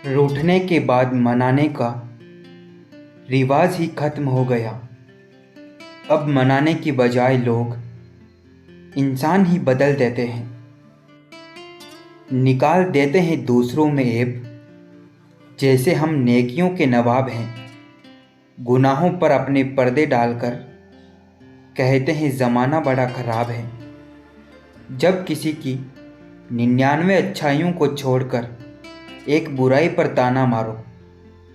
रूठने के बाद मनाने का रिवाज ही खत्म हो गया। अब मनाने की बजाय लोग इंसान ही बदल देते हैं, निकाल देते हैं दूसरों में ऐब, जैसे हम नेकियों के नवाब हैं। गुनाहों पर अपने पर्दे डालकर कहते हैं ज़माना बड़ा ख़राब है। जब किसी की 99 अच्छाइयों को छोड़कर एक बुराई पर ताना मारो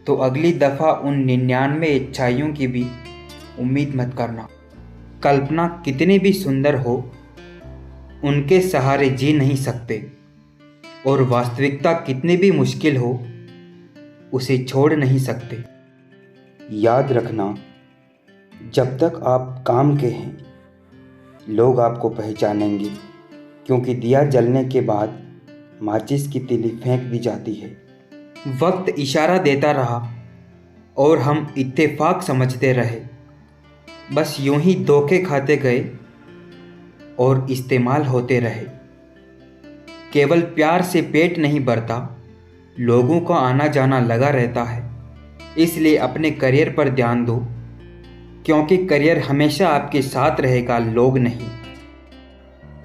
तो अगली दफ़ा उन 99 अच्छाइयों की भी उम्मीद मत करना। कल्पना कितनी भी सुंदर हो, उनके सहारे जी नहीं सकते, और वास्तविकता कितनी भी मुश्किल हो, उसे छोड़ नहीं सकते। याद रखना, जब तक आप काम के हैं लोग आपको पहचानेंगे, क्योंकि दिया जलने के बाद माचिस की तीली फेंक दी जाती है। वक्त इशारा देता रहा और हम इत्तेफाक समझते रहे। बस यूं ही धोखे खाते गए और इस्तेमाल होते रहे। केवल प्यार से पेट नहीं भरता, लोगों का आना जाना लगा रहता है। इसलिए अपने करियर पर ध्यान दो, क्योंकि करियर हमेशा आपके साथ रहेगा, लोग नहीं।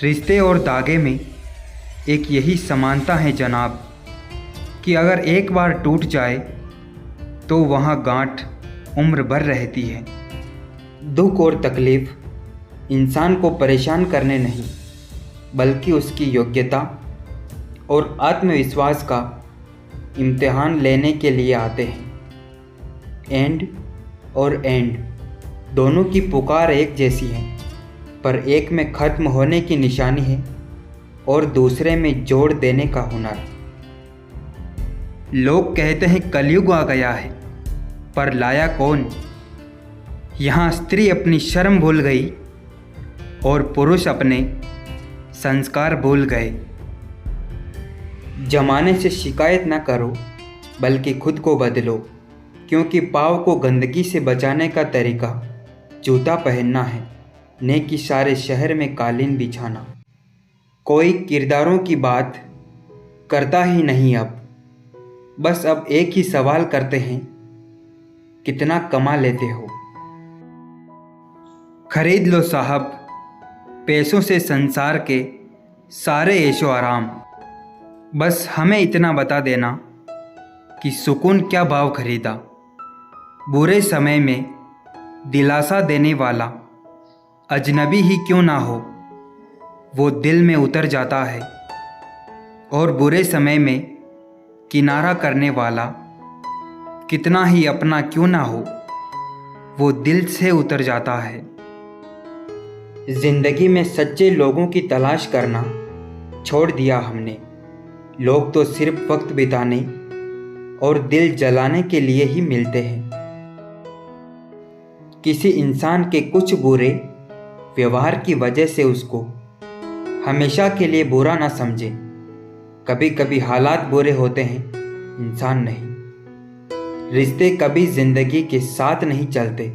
रिश्ते और धागे में एक यही समानता है जनाब, कि अगर एक बार टूट जाए तो वहाँ गांठ उम्र भर रहती है। दुख और तकलीफ़ इंसान को परेशान करने नहीं, बल्कि उसकी योग्यता और आत्मविश्वास का इम्तिहान लेने के लिए आते हैं। एंड और एंड दोनों की पुकार एक जैसी है, पर एक में ख़त्म होने की निशानी है और दूसरे में जोड़ देने का हुनर। लोग कहते हैं कलयुग आ गया है, पर लाया कौन? यहाँ स्त्री अपनी शर्म भूल गई और पुरुष अपने संस्कार भूल गए। जमाने से शिकायत न करो, बल्कि खुद को बदलो, क्योंकि पाँव को गंदगी से बचाने का तरीका जूता पहनना है, न कि सारे शहर में कालीन बिछाना। कोई किरदारों की बात करता ही नहीं अब। बस अब एक ही सवाल करते हैं, कितना कमा लेते हो? खरीद लो साहब पैसों से संसार के सारे ऐशो आराम। बस हमें इतना बता देना कि सुकून क्या भाव खरीदा। बुरे समय में दिलासा देने वाला अजनबी ही क्यों ना हो, वो दिल में उतर जाता है, और बुरे समय में किनारा करने वाला कितना ही अपना क्यों ना हो, वो दिल से उतर जाता है। जिंदगी में सच्चे लोगों की तलाश करना छोड़ दिया हमने। लोग तो सिर्फ वक्त बिताने और दिल जलाने के लिए ही मिलते हैं। किसी इंसान के कुछ बुरे व्यवहार की वजह से उसको हमेशा के लिए बुरा ना समझे। कभी कभी हालात बुरे होते हैं, इंसान नहीं। रिश्ते कभी जिंदगी के साथ नहीं चलते,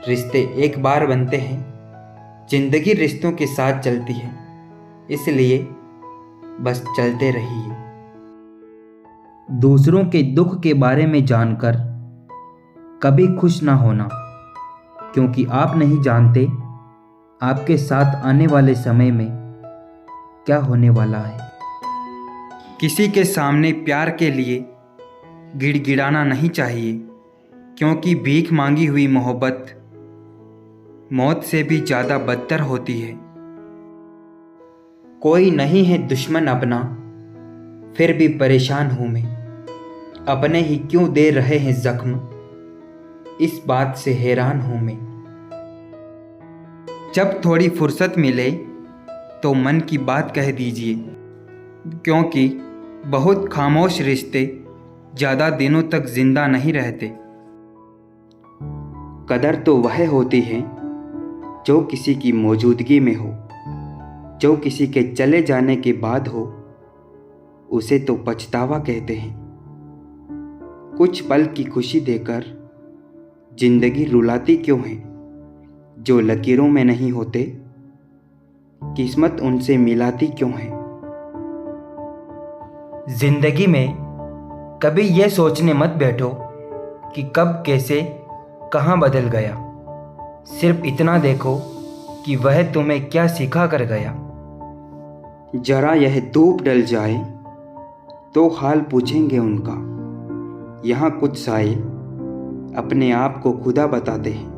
रिश्ते एक बार बनते हैं, जिंदगी रिश्तों के साथ चलती है। इसलिए बस चलते रहिए। दूसरों के दुख के बारे में जानकर कभी खुश ना होना, क्योंकि आप नहीं जानते आपके साथ आने वाले समय में क्या होने वाला है। किसी के सामने प्यार के लिए गिड़गिड़ाना नहीं चाहिए, क्योंकि भीख मांगी हुई मोहब्बत मौत से भी ज़्यादा बदतर होती है। कोई नहीं है दुश्मन अपना, फिर भी परेशान हूँ मैं। अपने ही क्यों दे रहे हैं जख्म, इस बात से हैरान हूँ मैं। जब थोड़ी फुर्सत मिले तो मन की बात कह दीजिए, क्योंकि बहुत खामोश रिश्ते ज़्यादा दिनों तक जिंदा नहीं रहते। कदर तो वह होती है जो किसी की मौजूदगी में हो, जो किसी के चले जाने के बाद हो, उसे तो पछतावा कहते हैं। कुछ पल की खुशी देकर जिंदगी रुलाती क्यों है? जो लकीरों में नहीं होते, किस्मत उनसे मिलाती क्यों है? जिंदगी में कभी ये सोचने मत बैठो कि कब कैसे कहाँ बदल गया। सिर्फ इतना देखो कि वह तुम्हें क्या सिखा कर गया। जरा यह धूप ढल जाए तो हाल पूछेंगे उनका। यहाँ कुछ साए अपने आप को खुदा बताते हैं।